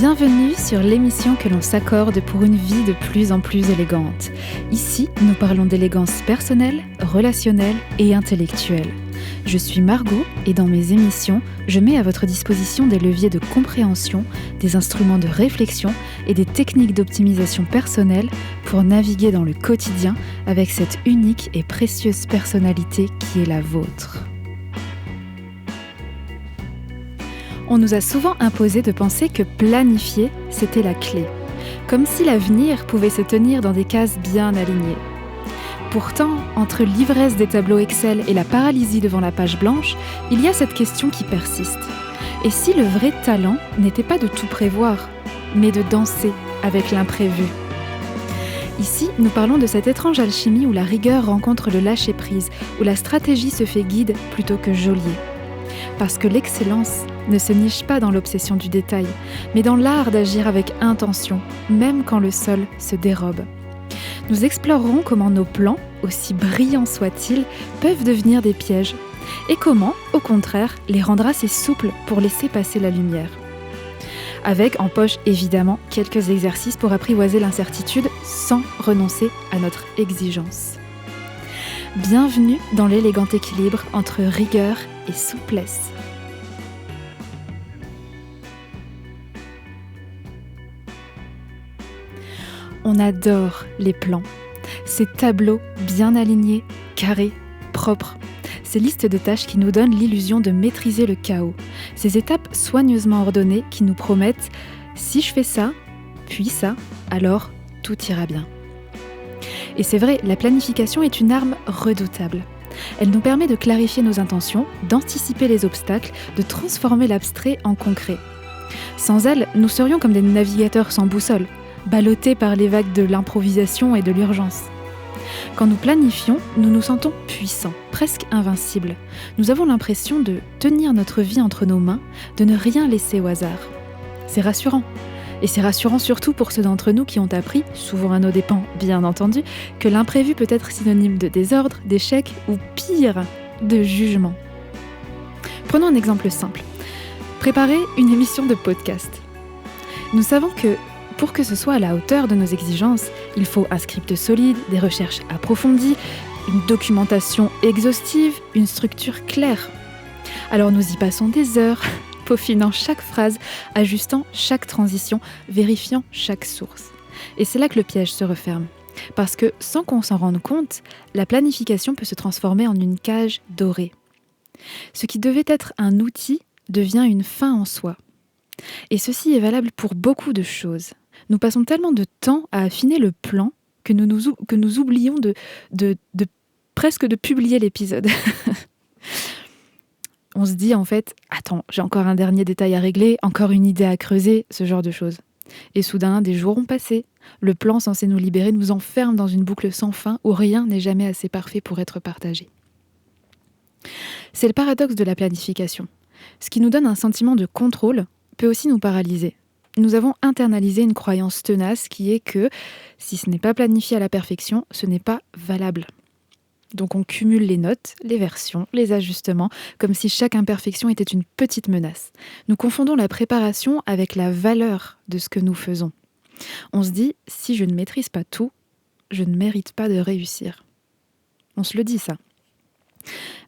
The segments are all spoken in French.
Bienvenue sur l'émission que l'on s'accorde pour une vie de plus en plus élégante. Ici, nous parlons d'élégance personnelle, relationnelle et intellectuelle. Je suis Margot et dans mes émissions, je mets à votre disposition des leviers de compréhension, des instruments de réflexion et des techniques d'optimisation personnelle pour naviguer dans le quotidien avec cette unique et précieuse personnalité qui est la vôtre. On nous a souvent imposé de penser que planifier, c'était la clé. Comme si l'avenir pouvait se tenir dans des cases bien alignées. Pourtant, entre l'ivresse des tableaux Excel et la paralysie devant la page blanche, il y a cette question qui persiste. Et si le vrai talent n'était pas de tout prévoir, mais de danser avec l'imprévu ? Ici, nous parlons de cette étrange alchimie où la rigueur rencontre le lâcher-prise, où la stratégie se fait guide plutôt que geôlier. Parce que l'excellence ne se niche pas dans l'obsession du détail, mais dans l'art d'agir avec intention, même quand le sol se dérobe. Nous explorerons comment nos plans, aussi brillants soient-ils, peuvent devenir des pièges, et comment, au contraire, les rendre assez souples pour laisser passer la lumière. Avec en poche évidemment quelques exercices pour apprivoiser l'incertitude sans renoncer à notre exigence. Bienvenue dans l'élégant équilibre entre rigueur et souplesse. On adore les plans, ces tableaux bien alignés, carrés, propres, ces listes de tâches qui nous donnent l'illusion de maîtriser le chaos, ces étapes soigneusement ordonnées qui nous promettent « si je fais ça, puis ça, alors tout ira bien ». Et c'est vrai, la planification est une arme redoutable. Elle nous permet de clarifier nos intentions, d'anticiper les obstacles, de transformer l'abstrait en concret. Sans elle, nous serions comme des navigateurs sans boussole, ballottés par les vagues de l'improvisation et de l'urgence. Quand nous planifions, nous nous sentons puissants, presque invincibles. Nous avons l'impression de tenir notre vie entre nos mains, de ne rien laisser au hasard. C'est rassurant. Et c'est rassurant surtout pour ceux d'entre nous qui ont appris, souvent à nos dépens bien entendu, que l'imprévu peut être synonyme de désordre, d'échec ou pire, de jugement. Prenons un exemple simple. Préparer une émission de podcast. Nous savons que pour que ce soit à la hauteur de nos exigences, il faut un script solide, des recherches approfondies, une documentation exhaustive, une structure claire. Alors nous y passons des heures, peaufinant chaque phrase, ajustant chaque transition, vérifiant chaque source. Et c'est là que le piège se referme. Parce que sans qu'on s'en rende compte, la planification peut se transformer en une cage dorée. Ce qui devait être un outil devient une fin en soi. Et ceci est valable pour beaucoup de choses. Nous passons tellement de temps à affiner le plan que nous oublions presque de publier l'épisode. On se dit en fait, attends, j'ai encore un dernier détail à régler, encore une idée à creuser, ce genre de choses. Et soudain, des jours ont passé. Le plan censé nous libérer nous enferme dans une boucle sans fin où rien n'est jamais assez parfait pour être partagé. C'est le paradoxe de la planification. Ce qui nous donne un sentiment de contrôle peut aussi nous paralyser. Nous avons internalisé une croyance tenace qui est que si ce n'est pas planifié à la perfection, ce n'est pas valable. Donc on cumule les notes, les versions, les ajustements, comme si chaque imperfection était une petite menace. Nous confondons la préparation avec la valeur de ce que nous faisons. On se dit, si je ne maîtrise pas tout, je ne mérite pas de réussir. On se le dit ça.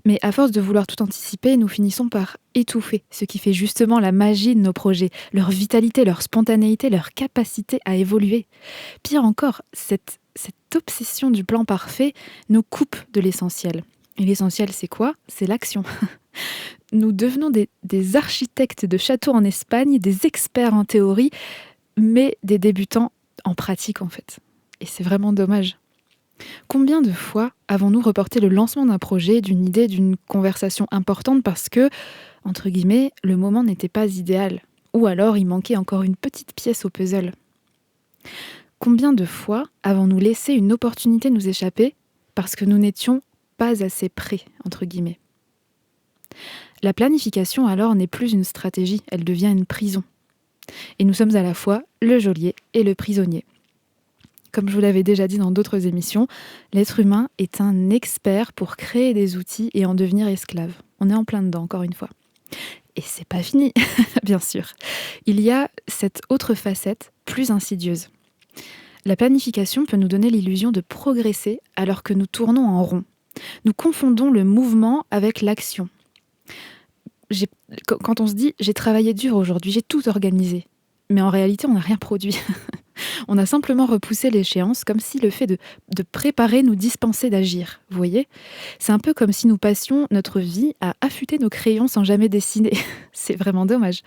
Mais à force de vouloir tout anticiper, nous finissons par étouffer ce qui fait justement la magie de nos projets, leur vitalité, leur spontanéité, leur capacité à évoluer. Pire encore, cette obsession du plan parfait nous coupe de l'essentiel. Et l'essentiel, c'est quoi ? C'est l'action. Nous devenons des architectes de châteaux en Espagne, des experts en théorie, mais des débutants en pratique en fait. Et c'est vraiment dommage. Combien de fois avons-nous reporté le lancement d'un projet, d'une idée, d'une conversation importante parce que, entre guillemets, le moment n'était pas idéal, ou alors il manquait encore une petite pièce au puzzle ? Combien de fois avons-nous laissé une opportunité nous échapper parce que nous n'étions pas assez prêts, entre guillemets ? La planification alors n'est plus une stratégie, elle devient une prison. Et nous sommes à la fois le geôlier et le prisonnier. Comme je vous l'avais déjà dit dans d'autres émissions, l'être humain est un expert pour créer des outils et en devenir esclave. On est en plein dedans, encore une fois. Et c'est pas fini, bien sûr. Il y a cette autre facette, plus insidieuse. La planification peut nous donner l'illusion de progresser alors que nous tournons en rond. Nous confondons le mouvement avec l'action. J'ai- Quand on se dit «j'ai travaillé dur aujourd'hui, j'ai tout organisé», mais en réalité on n'a rien produit. On a simplement repoussé l'échéance comme si le fait de préparer nous dispensait d'agir. Vous voyez? C'est un peu comme si nous passions notre vie à affûter nos crayons sans jamais dessiner. C'est vraiment dommage.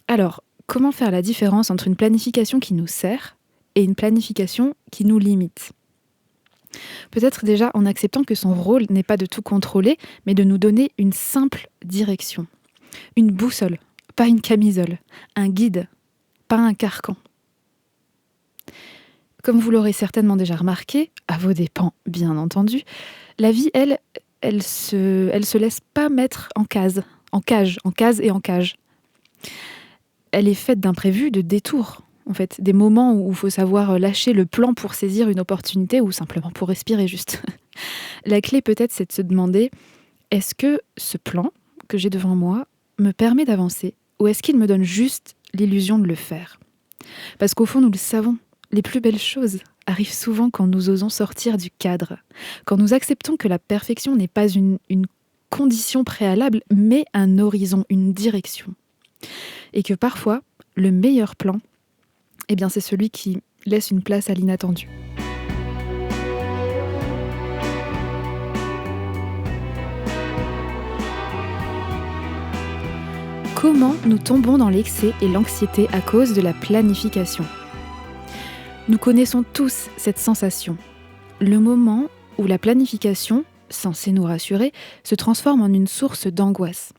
Alors, comment faire la différence entre une planification qui nous sert et une planification qui nous limite? Peut-être déjà en acceptant que son rôle n'est pas de tout contrôler, mais de nous donner une simple direction. Une boussole, pas une camisole. Un guide, pas un carcan. Comme vous l'aurez certainement déjà remarqué, à vos dépens bien entendu, la vie, elle se laisse pas mettre en case et en cage. Elle est faite d'imprévus, de détours, en fait, des moments où il faut savoir lâcher le plan pour saisir une opportunité ou simplement pour respirer juste. La clé peut-être, c'est de se demander, est-ce que ce plan que j'ai devant moi me permet d'avancer ou est-ce qu'il me donne juste l'illusion de le faire? Parce qu'au fond, nous le savons, les plus belles choses arrivent souvent quand nous osons sortir du cadre, quand nous acceptons que la perfection n'est pas une condition préalable, mais un horizon, une direction. Et que parfois, le meilleur plan, eh bien, c'est celui qui laisse une place à l'inattendu. Comment nous tombons dans l'excès et l'anxiété à cause de la planification? Nous connaissons tous cette sensation. Le moment où la planification, censée nous rassurer, se transforme en une source d'angoisse.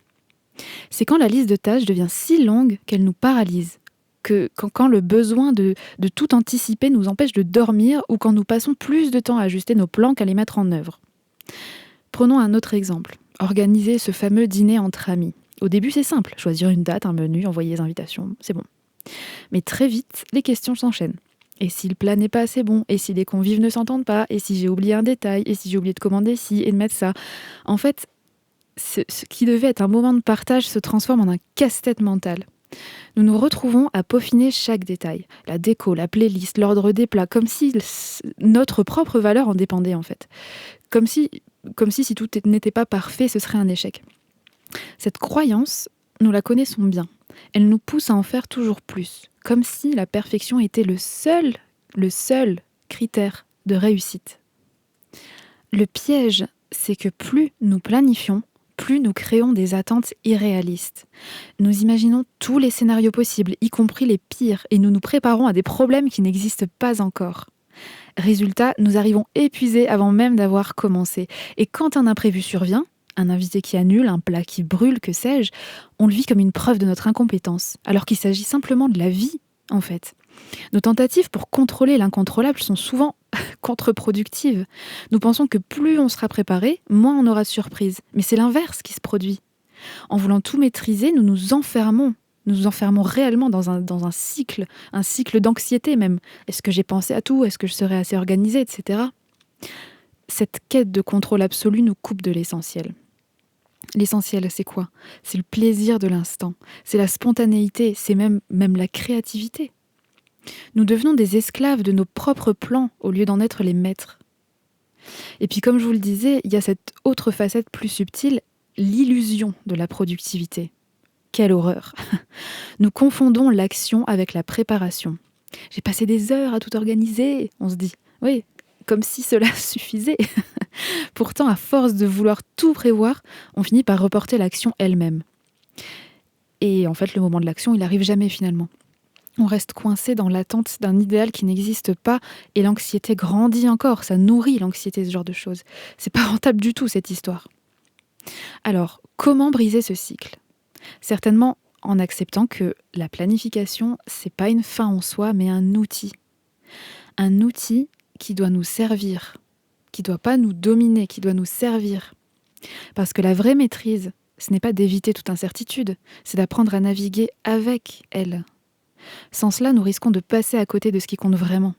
C'est quand la liste de tâches devient si longue qu'elle nous paralyse, quand le besoin de tout anticiper nous empêche de dormir ou quand nous passons plus de temps à ajuster nos plans qu'à les mettre en œuvre. Prenons un autre exemple. Organiser ce fameux dîner entre amis. Au début, c'est simple. Choisir une date, un menu, envoyer les invitations, c'est bon. Mais très vite, les questions s'enchaînent. Et si le plat n'est pas assez bon? Et si les convives ne s'entendent pas? Et si j'ai oublié un détail? Et si j'ai oublié de commander ci et de mettre ça? En fait, ce qui devait être un moment de partage se transforme en un casse-tête mental. Nous nous retrouvons à peaufiner chaque détail. La déco, la playlist, l'ordre des plats, comme si notre propre valeur en dépendait en fait. Comme si tout n'était pas parfait, ce serait un échec. Cette croyance, nous la connaissons bien. Elle nous pousse à en faire toujours plus, comme si la perfection était le seul critère de réussite. Le piège, c'est que plus nous planifions, plus nous créons des attentes irréalistes. Nous imaginons tous les scénarios possibles, y compris les pires, et nous nous préparons à des problèmes qui n'existent pas encore. Résultat, nous arrivons épuisés avant même d'avoir commencé. Et quand un imprévu survient, un invité qui annule, un plat qui brûle, que sais-je, on le vit comme une preuve de notre incompétence, alors qu'il s'agit simplement de la vie, en fait. Nos tentatives pour contrôler l'incontrôlable sont souvent contre-productives. Nous pensons que plus on sera préparé, moins on aura de surprises. Mais c'est l'inverse qui se produit. En voulant tout maîtriser, nous nous enfermons. Nous nous enfermons réellement dans un cycle d'anxiété même. Est-ce que j'ai pensé à tout? Est-ce que je serai assez organisée, etc. Cette quête de contrôle absolu nous coupe de l'essentiel. L'essentiel, c'est quoi? C'est le plaisir de l'instant, c'est la spontanéité, c'est même la créativité. Nous devenons des esclaves de nos propres plans au lieu d'en être les maîtres. Et puis comme je vous le disais, il y a cette autre facette plus subtile, l'illusion de la productivité. Quelle horreur! Nous confondons l'action avec la préparation. J'ai passé des heures à tout organiser, on se dit. Oui, comme si cela suffisait. Pourtant, à force de vouloir tout prévoir, on finit par reporter l'action elle-même. Et en fait, le moment de l'action, il n'arrive jamais finalement. On reste coincé dans l'attente d'un idéal qui n'existe pas et l'anxiété grandit encore, ça nourrit l'anxiété, ce genre de choses. C'est pas rentable du tout cette histoire. Alors, comment briser ce cycle? Certainement en acceptant que la planification, c'est pas une fin en soi, mais un outil. Un outil qui doit nous servir, qui doit pas nous dominer, qui doit nous servir. Parce que la vraie maîtrise, ce n'est pas d'éviter toute incertitude, c'est d'apprendre à naviguer avec elle. Sans cela, nous risquons de passer à côté de ce qui compte vraiment.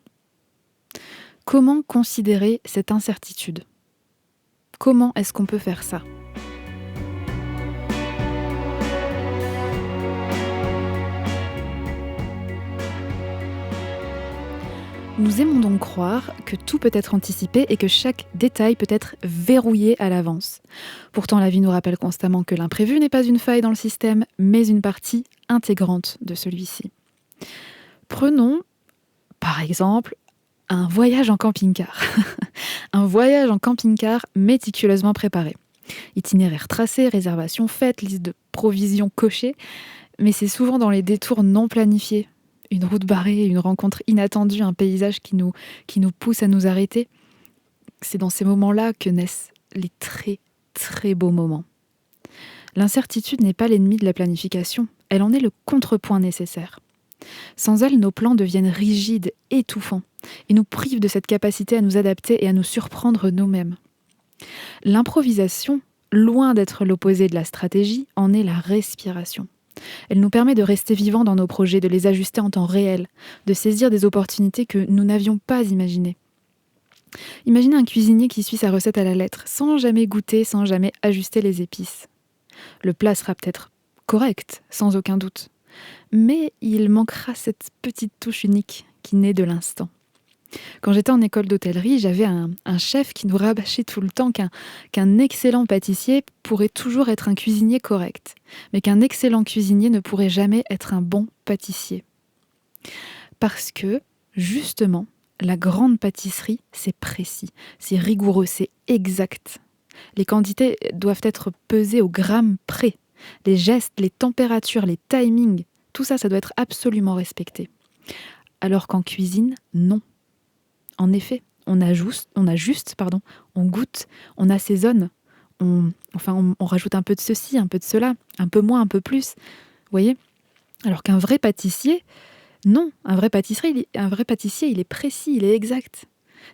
Comment considérer cette incertitude? Comment est-ce qu'on peut faire ça? Nous aimons donc croire que tout peut être anticipé et que chaque détail peut être verrouillé à l'avance. Pourtant, la vie nous rappelle constamment que l'imprévu n'est pas une faille dans le système, mais une partie intégrante de celui-ci. Prenons, par exemple, un voyage en camping-car. Un voyage en camping-car méticuleusement préparé. Itinéraire tracé, réservation faite, liste de provisions cochée, mais c'est souvent dans les détours non planifiés. Une route barrée, une rencontre inattendue, un paysage qui nous pousse à nous arrêter. C'est dans ces moments-là que naissent les très, très beaux moments. L'incertitude n'est pas l'ennemi de la planification, elle en est le contrepoint nécessaire. Sans elle, nos plans deviennent rigides, étouffants, et nous privent de cette capacité à nous adapter et à nous surprendre nous-mêmes. L'improvisation, loin d'être l'opposé de la stratégie, en est la respiration. Elle nous permet de rester vivants dans nos projets, de les ajuster en temps réel, de saisir des opportunités que nous n'avions pas imaginées. Imaginez un cuisinier qui suit sa recette à la lettre, sans jamais goûter, sans jamais ajuster les épices. Le plat sera peut-être correct, sans aucun doute, mais il manquera cette petite touche unique qui naît de l'instant. Quand j'étais en école d'hôtellerie, j'avais un chef qui nous rabâchait tout le temps qu'un excellent pâtissier pourrait toujours être un cuisinier correct, mais qu'un excellent cuisinier ne pourrait jamais être un bon pâtissier. Parce que, justement, la grande pâtisserie, c'est précis, c'est rigoureux, c'est exact. Les quantités doivent être pesées au gramme près. Les gestes, les températures, les timings, tout ça, ça doit être absolument respecté. Alors qu'en cuisine, non. En effet, on ajuste, on goûte, on assaisonne, on rajoute un peu de ceci, un peu de cela, un peu moins, un peu plus. Vous voyez ? Alors qu'un vrai pâtissier, non, un vrai pâtissier, il est précis, il est exact.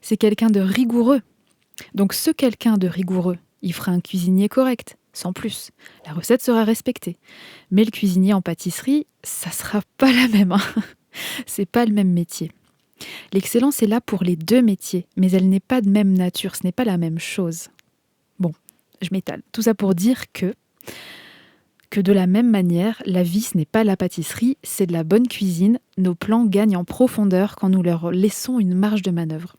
C'est quelqu'un de rigoureux. Donc ce quelqu'un de rigoureux, il fera un cuisinier correct, sans plus. La recette sera respectée. Mais le cuisinier en pâtisserie, ça sera pas la même. C'est pas le même métier. L'excellence est là pour les deux métiers, mais elle n'est pas de même nature, ce n'est pas la même chose. Bon, je m'étale. Tout ça pour dire que de la même manière, la vie, ce n'est pas la pâtisserie, c'est de la bonne cuisine. Nos plans gagnent en profondeur quand nous leur laissons une marge de manœuvre.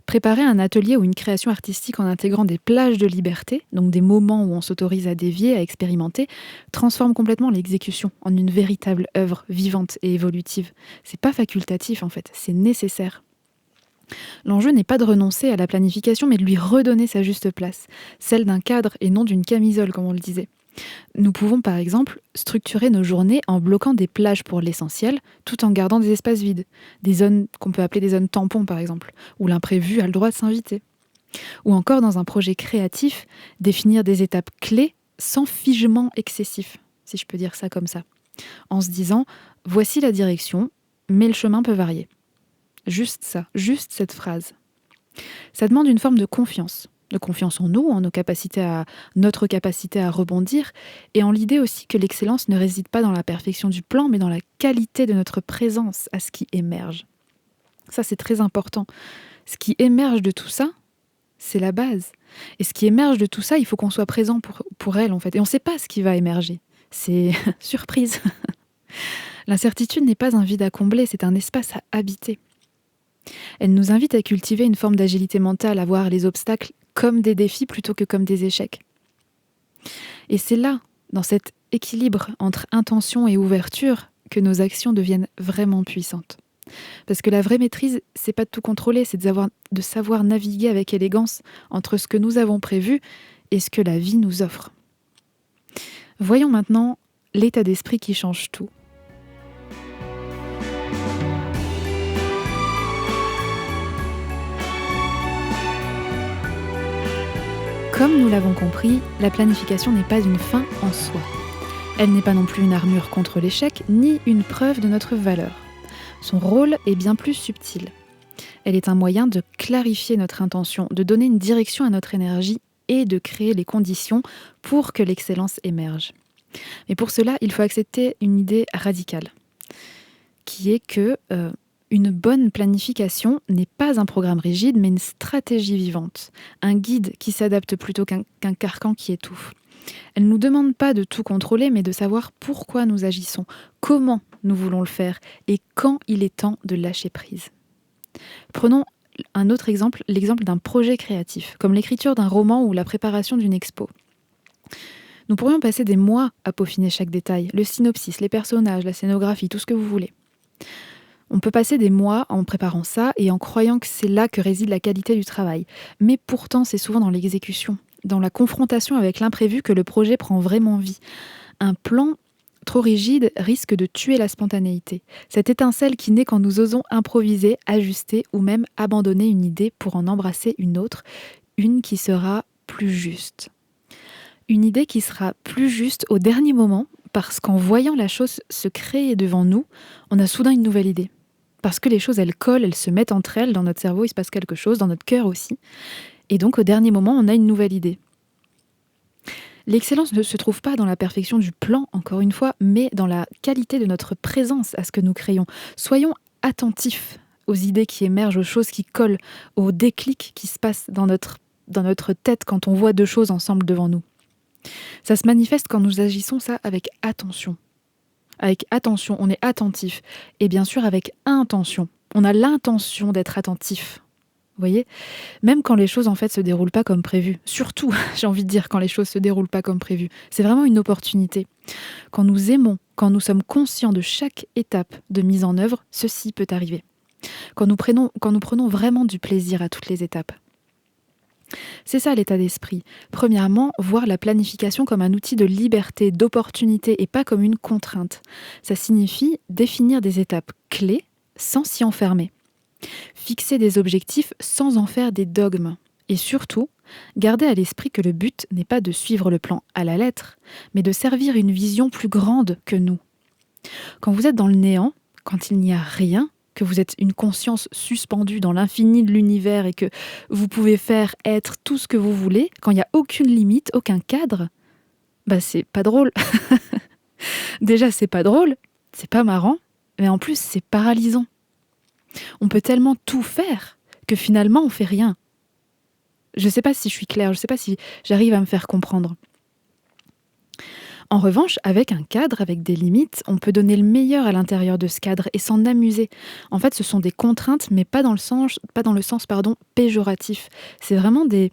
Préparer un atelier ou une création artistique en intégrant des plages de liberté, donc des moments où on s'autorise à dévier, à expérimenter, transforme complètement l'exécution en une véritable œuvre vivante et évolutive. C'est pas facultatif en fait, c'est nécessaire. L'enjeu n'est pas de renoncer à la planification, mais de lui redonner sa juste place, celle d'un cadre et non d'une camisole, comme on le disait. Nous pouvons par exemple structurer nos journées en bloquant des plages pour l'essentiel, tout en gardant des espaces vides, des zones qu'on peut appeler des zones tampons par exemple, où l'imprévu a le droit de s'inviter. Ou encore dans un projet créatif, définir des étapes clés sans figement excessif, si je peux dire ça comme ça, en se disant « voici la direction, mais le chemin peut varier ». Juste ça, juste cette phrase. Ça demande une forme de confiance en nous, en notre capacité à rebondir, et en l'idée aussi que l'excellence ne réside pas dans la perfection du plan, mais dans la qualité de notre présence à ce qui émerge. Ça, c'est très important. Ce qui émerge de tout ça, c'est la base. Et ce qui émerge de tout ça, il faut qu'on soit présent pour elle, en fait. Et on ne sait pas ce qui va émerger. C'est surprise. L'incertitude n'est pas un vide à combler, c'est un espace à habiter. Elle nous invite à cultiver une forme d'agilité mentale, à voir les obstacles comme des défis plutôt que comme des échecs. Et c'est là, dans cet équilibre entre intention et ouverture, que nos actions deviennent vraiment puissantes. Parce que la vraie maîtrise, c'est pas de tout contrôler, c'est de savoir naviguer avec élégance entre ce que nous avons prévu et ce que la vie nous offre. Voyons maintenant l'état d'esprit qui change tout. Comme nous l'avons compris, la planification n'est pas une fin en soi. Elle n'est pas non plus une armure contre l'échec, ni une preuve de notre valeur. Son rôle est bien plus subtil. Elle est un moyen de clarifier notre intention, de donner une direction à notre énergie et de créer les conditions pour que l'excellence émerge. Mais pour cela, il faut accepter une idée radicale, qui est que une bonne planification n'est pas un programme rigide, mais une stratégie vivante, un guide qui s'adapte plutôt qu'un carcan qui étouffe. Elle ne nous demande pas de tout contrôler, mais de savoir pourquoi nous agissons, comment nous voulons le faire et quand il est temps de lâcher prise. Prenons un autre exemple, l'exemple d'un projet créatif, comme l'écriture d'un roman ou la préparation d'une expo. Nous pourrions passer des mois à peaufiner chaque détail, le synopsis, les personnages, la scénographie, tout ce que vous voulez. On peut passer des mois en préparant ça et en croyant que c'est là que réside la qualité du travail. Mais pourtant, c'est souvent dans l'exécution, dans la confrontation avec l'imprévu que le projet prend vraiment vie. Un plan trop rigide risque de tuer la spontanéité. Cette étincelle qui naît quand nous osons improviser, ajuster ou même abandonner une idée pour en embrasser une autre, une qui sera plus juste. Une idée qui sera plus juste au dernier moment parce qu'en voyant la chose se créer devant nous, on a soudain une nouvelle idée. Parce que les choses, elles collent, elles se mettent entre elles, dans notre cerveau, il se passe quelque chose, dans notre cœur aussi. Et donc, au dernier moment, on a une nouvelle idée. L'excellence ne se trouve pas dans la perfection du plan, encore une fois, mais dans la qualité de notre présence à ce que nous créons. Soyons attentifs aux idées qui émergent, aux choses qui collent, aux déclics qui se passent dans notre tête quand on voit deux choses ensemble devant nous. Ça se manifeste quand nous agissons ça avec attention. Avec attention, on est attentif. Et bien sûr avec intention. On a l'intention d'être attentif. Vous voyez ? Même quand les choses en fait se déroulent pas comme prévu. Surtout, j'ai envie de dire, quand les choses se déroulent pas comme prévu. C'est vraiment une opportunité. Quand nous aimons, quand nous sommes conscients de chaque étape de mise en œuvre, ceci peut arriver. Quand nous prenons vraiment du plaisir à toutes les étapes. C'est ça l'état d'esprit. Premièrement, voir la planification comme un outil de liberté, d'opportunité et pas comme une contrainte. Ça signifie définir des étapes clés sans s'y enfermer. Fixer des objectifs sans en faire des dogmes. Et surtout, garder à l'esprit que le but n'est pas de suivre le plan à la lettre, mais de servir une vision plus grande que nous. Quand vous êtes dans le néant, quand il n'y a rien, que vous êtes une conscience suspendue dans l'infini de l'univers et que vous pouvez faire, être tout ce que vous voulez, quand il n'y a aucune limite, aucun cadre, c'est pas drôle. Déjà, c'est pas drôle, c'est pas marrant, mais en plus, c'est paralysant. On peut tellement tout faire que finalement, on fait rien. Je sais pas si je suis claire, je sais pas si j'arrive à me faire comprendre. En revanche, avec un cadre, avec des limites, on peut donner le meilleur à l'intérieur de ce cadre et s'en amuser. En fait, ce sont des contraintes, mais pas dans le sens péjoratif. C'est vraiment des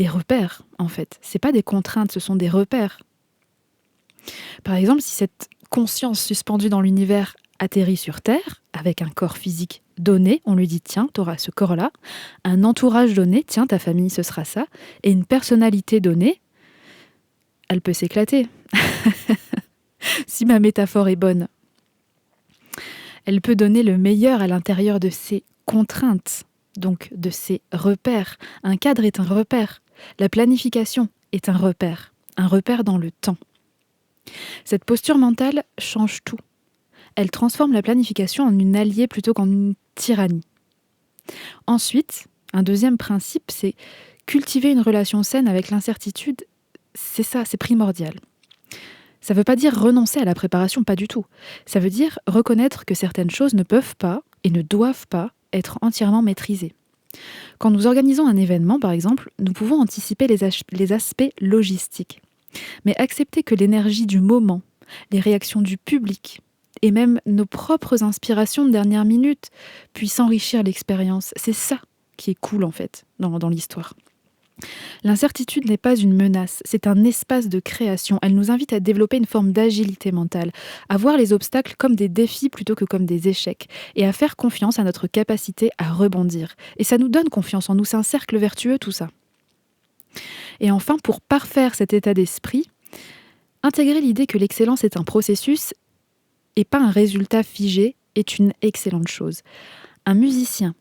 repères, en fait. C'est pas des contraintes, ce sont des repères. Par exemple, si cette conscience suspendue dans l'univers atterrit sur Terre, avec un corps physique donné, on lui dit « tiens, t'auras ce corps-là », un entourage donné « tiens, ta famille, ce sera ça », et une personnalité donnée, elle peut s'éclater. Si ma métaphore est bonne. Elle peut donner le meilleur à l'intérieur de ses contraintes, donc de ses repères. Un cadre est un repère. La planification est un repère dans le temps. Cette posture mentale change tout. Elle transforme la planification en une alliée plutôt qu'en une tyrannie. Ensuite, un deuxième principe, c'est cultiver une relation saine avec l'incertitude. C'est ça, c'est primordial. Ça ne veut pas dire renoncer à la préparation, pas du tout. Ça veut dire reconnaître que certaines choses ne peuvent pas et ne doivent pas être entièrement maîtrisées. Quand nous organisons un événement, par exemple, nous pouvons anticiper les aspects logistiques. Mais accepter que l'énergie du moment, les réactions du public et même nos propres inspirations de dernière minute puissent enrichir l'expérience, c'est ça qui est cool en fait dans l'histoire. L'incertitude n'est pas une menace, c'est un espace de création. Elle nous invite à développer une forme d'agilité mentale, à voir les obstacles comme des défis plutôt que comme des échecs, et à faire confiance à notre capacité à rebondir. Et ça nous donne confiance en nous, c'est un cercle vertueux tout ça. Et enfin, pour parfaire cet état d'esprit, intégrer l'idée que l'excellence est un processus et pas un résultat figé est une excellente chose. Un musicien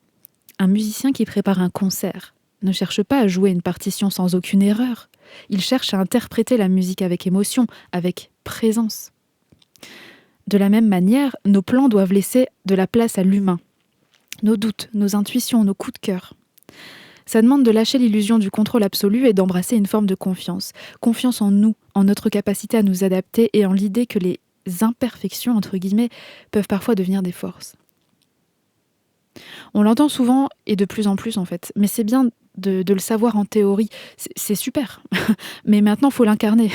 qui prépare un concert, ne cherche pas à jouer une partition sans aucune erreur. Il cherche à interpréter la musique avec émotion, avec présence. De la même manière, nos plans doivent laisser de la place à l'humain. Nos doutes, nos intuitions, nos coups de cœur. Ça demande de lâcher l'illusion du contrôle absolu et d'embrasser une forme de confiance. Confiance en nous, en notre capacité à nous adapter et en l'idée que les imperfections, entre guillemets, peuvent parfois devenir des forces. On l'entend souvent et de plus en plus en fait, mais c'est bien de le savoir en théorie, c'est super. Mais maintenant, il faut l'incarner.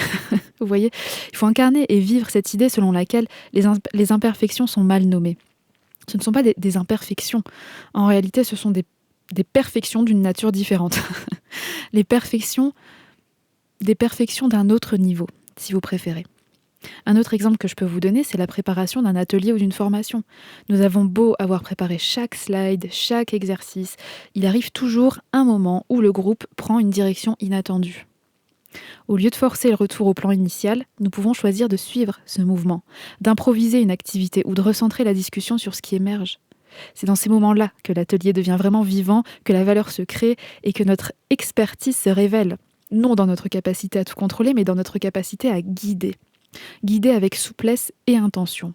Vous voyez, il faut incarner et vivre cette idée selon laquelle les imperfections sont mal nommées. Ce ne sont pas des imperfections. En réalité, ce sont des perfections d'une nature différente. Les perfections, des perfections d'un autre niveau, si vous préférez. Un autre exemple que je peux vous donner, c'est la préparation d'un atelier ou d'une formation. Nous avons beau avoir préparé chaque slide, chaque exercice, il arrive toujours un moment où le groupe prend une direction inattendue. Au lieu de forcer le retour au plan initial, nous pouvons choisir de suivre ce mouvement, d'improviser une activité ou de recentrer la discussion sur ce qui émerge. C'est dans ces moments-là que l'atelier devient vraiment vivant, que la valeur se crée et que notre expertise se révèle. Non dans notre capacité à tout contrôler, mais dans notre capacité à guider. Guider avec souplesse et intention.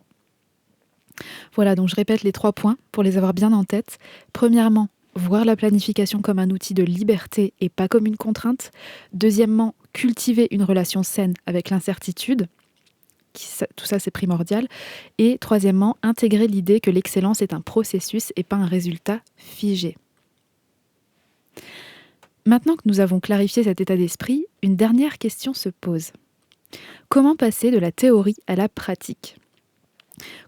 Voilà, donc je répète les 3 points pour les avoir bien en tête. Premièrement, voir la planification comme un outil de liberté et pas comme une contrainte. Deuxièmement, cultiver une relation saine avec l'incertitude. Tout ça, c'est primordial. Et troisièmement, intégrer l'idée que l'excellence est un processus et pas un résultat figé. Maintenant que nous avons clarifié cet état d'esprit, une dernière question se pose. Comment passer de la théorie à la pratique ?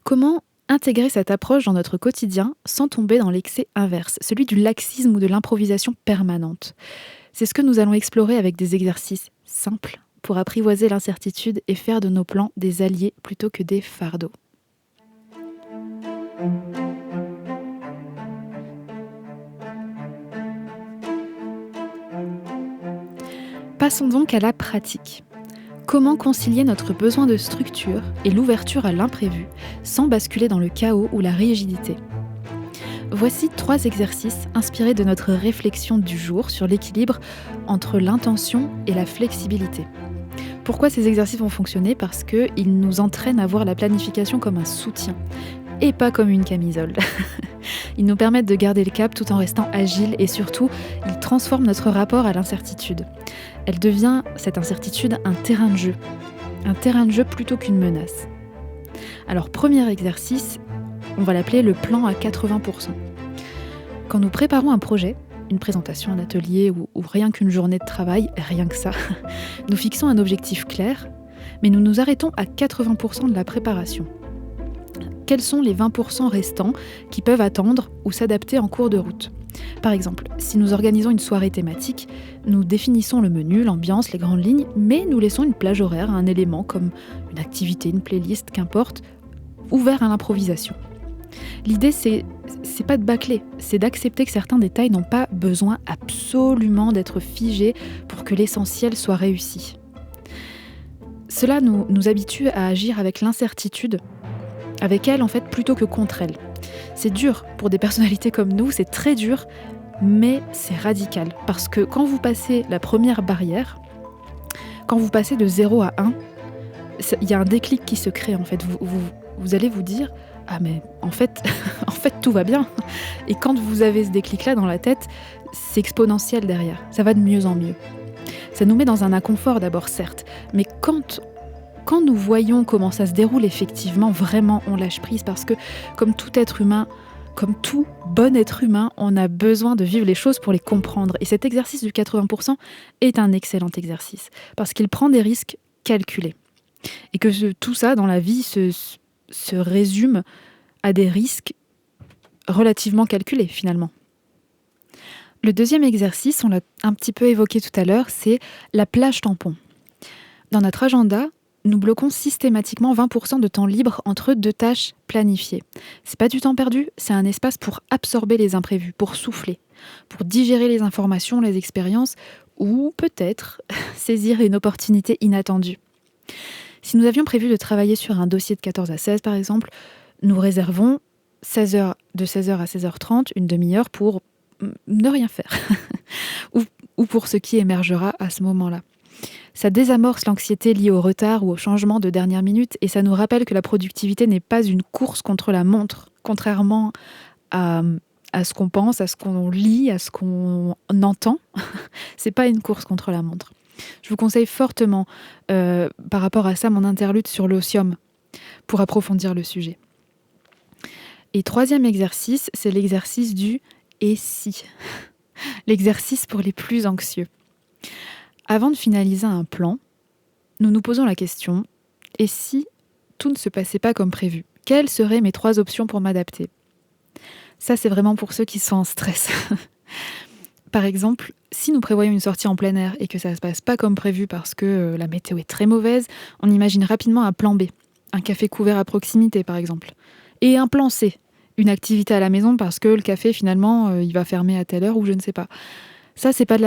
Comment intégrer cette approche dans notre quotidien sans tomber dans l'excès inverse, celui du laxisme ou de l'improvisation permanente ? C'est ce que nous allons explorer avec des exercices simples pour apprivoiser l'incertitude et faire de nos plans des alliés plutôt que des fardeaux. Passons donc à la pratique. Comment concilier notre besoin de structure et l'ouverture à l'imprévu sans basculer dans le chaos ou la rigidité ? Voici 3 exercices inspirés de notre réflexion du jour sur l'équilibre entre l'intention et la flexibilité. Pourquoi ces exercices vont fonctionner ? Parce qu'ils nous entraînent à voir la planification comme un soutien et pas comme une camisole. Ils nous permettent de garder le cap tout en restant agiles et surtout, ils transforment notre rapport à l'incertitude. Elle devient, cette incertitude, un terrain de jeu plutôt qu'une menace. Alors, premier exercice, on va l'appeler le plan à 80%. Quand nous préparons un projet, une présentation, un atelier ou rien qu'une journée de travail, rien que ça, nous fixons un objectif clair, mais nous nous arrêtons à 80% de la préparation. Quels sont les 20% restants qui peuvent attendre ou s'adapter en cours de route ? Par exemple, si nous organisons une soirée thématique, nous définissons le menu, l'ambiance, les grandes lignes, mais nous laissons une plage horaire à un élément comme une activité, une playlist, qu'importe, ouvert à l'improvisation. L'idée, c'est pas de bâcler, c'est d'accepter que certains détails n'ont pas besoin absolument d'être figés pour que l'essentiel soit réussi. Cela nous habitue à agir avec l'incertitude, avec elle en fait, plutôt que contre elle. C'est dur pour des personnalités comme nous, c'est très dur, mais c'est radical. Parce que quand vous passez la première barrière, quand vous passez de 0 à 1, il y a un déclic qui se crée en fait. Vous allez vous dire « Ah mais en fait, en fait tout va bien ». Et quand vous avez ce déclic-là dans la tête, c'est exponentiel derrière. Ça va de mieux en mieux. Ça nous met dans un inconfort d'abord, certes. Mais quand nous voyons comment ça se déroule effectivement, vraiment on lâche prise parce que comme tout être humain, comme tout bon être humain, on a besoin de vivre les choses pour les comprendre. Et cet exercice du 80% est un excellent exercice parce qu'il prend des risques calculés. Et que tout ça dans la vie se résume à des risques relativement calculés finalement. Le deuxième exercice, on l'a un petit peu évoqué tout à l'heure, c'est la plage tampon. Dans notre agenda, nous bloquons systématiquement 20% de temps libre entre 2 tâches planifiées. C'est pas du temps perdu, c'est un espace pour absorber les imprévus, pour souffler, pour digérer les informations, les expériences, ou peut-être saisir une opportunité inattendue. Si nous avions prévu de travailler sur un dossier de 14 à 16 par exemple, nous réservons de 16h à 16h30, une demi-heure pour ne rien faire, ou pour ce qui émergera à ce moment-là. Ça désamorce l'anxiété liée au retard ou au changement de dernière minute et ça nous rappelle que la productivité n'est pas une course contre la montre, contrairement à ce qu'on pense, à ce qu'on lit, à ce qu'on entend. C'est pas une course contre la montre. Je vous conseille fortement, par rapport à ça, mon interlude sur l'osium pour approfondir le sujet. Et troisième exercice, c'est l'exercice du « et si ». L'exercice pour les plus anxieux. Avant de finaliser un plan, nous nous posons la question « et si tout ne se passait pas comme prévu ? Quelles seraient mes 3 options pour m'adapter ?» Ça, c'est vraiment pour ceux qui sont en stress. Par exemple, si nous prévoyons une sortie en plein air et que ça ne se passe pas comme prévu parce que la météo est très mauvaise, on imagine rapidement un plan B. Un café couvert à proximité, par exemple. Et un plan C. Une activité à la maison parce que le café, finalement, il va fermer à telle heure ou je ne sais pas. Ça, c'est pas de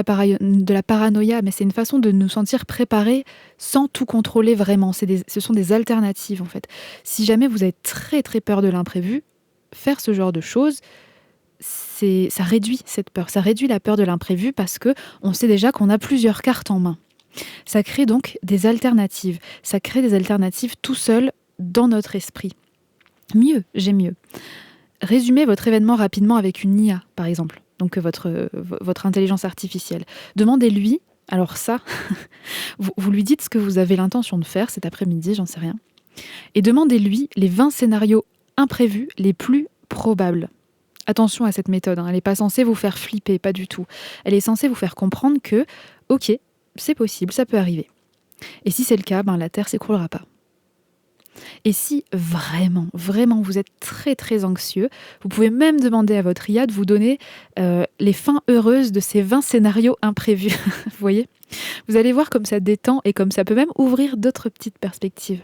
la paranoïa, mais c'est une façon de nous sentir préparés sans tout contrôler vraiment. Ce sont des alternatives, en fait. Si jamais vous avez très très peur de l'imprévu, faire ce genre de choses, ça réduit cette peur. Ça réduit la peur de l'imprévu parce que on sait déjà qu'on a plusieurs cartes en main. Ça crée donc des alternatives. Ça crée des alternatives tout seul dans notre esprit. Mieux, j'ai mieux. Résumez votre événement rapidement avec une IA, par exemple. Donc votre intelligence artificielle. Demandez-lui, alors ça, vous lui dites ce que vous avez l'intention de faire cet après-midi, j'en sais rien. Et demandez-lui les 20 scénarios imprévus les plus probables. Attention à cette méthode, elle n'est pas censée vous faire flipper, pas du tout. Elle est censée vous faire comprendre que, ok, c'est possible, ça peut arriver. Et si c'est le cas, la Terre s'écroulera pas. Et si vraiment, vraiment vous êtes très très anxieux, vous pouvez même demander à votre IA de vous donner les fins heureuses de ces 20 scénarios imprévus. Vous voyez ? Vous allez voir comme ça détend et comme ça peut même ouvrir d'autres petites perspectives.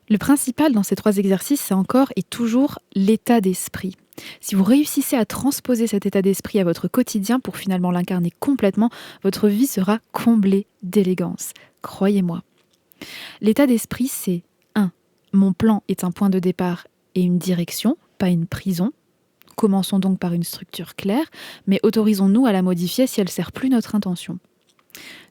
Le principal dans ces 3 exercices, c'est encore et toujours l'état d'esprit. Si vous réussissez à transposer cet état d'esprit à votre quotidien pour finalement l'incarner complètement, votre vie sera comblée d'élégance. Croyez-moi. L'état d'esprit, c'est 1. Mon plan est un point de départ et une direction, pas une prison. Commençons donc par une structure claire, mais autorisons-nous à la modifier si elle ne sert plus notre intention.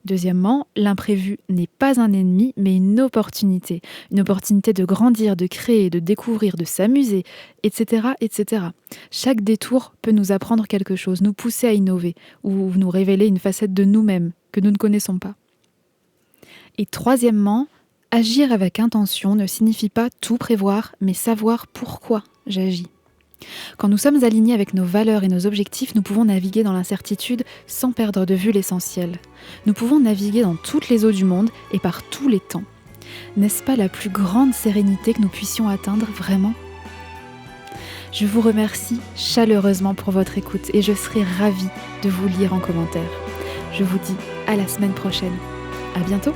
Deuxièmement, l'imprévu n'est pas un ennemi, mais une opportunité. Une opportunité de grandir, de créer, de découvrir, de s'amuser, etc., etc. Chaque détour peut nous apprendre quelque chose, nous pousser à innover, ou nous révéler une facette de nous-mêmes que nous ne connaissons pas. Et troisièmement, agir avec intention ne signifie pas tout prévoir, mais savoir pourquoi j'agis. Quand nous sommes alignés avec nos valeurs et nos objectifs, nous pouvons naviguer dans l'incertitude sans perdre de vue l'essentiel. Nous pouvons naviguer dans toutes les eaux du monde et par tous les temps. N'est-ce pas la plus grande sérénité que nous puissions atteindre vraiment ? Je vous remercie chaleureusement pour votre écoute et je serai ravie de vous lire en commentaire. Je vous dis à la semaine prochaine. À bientôt !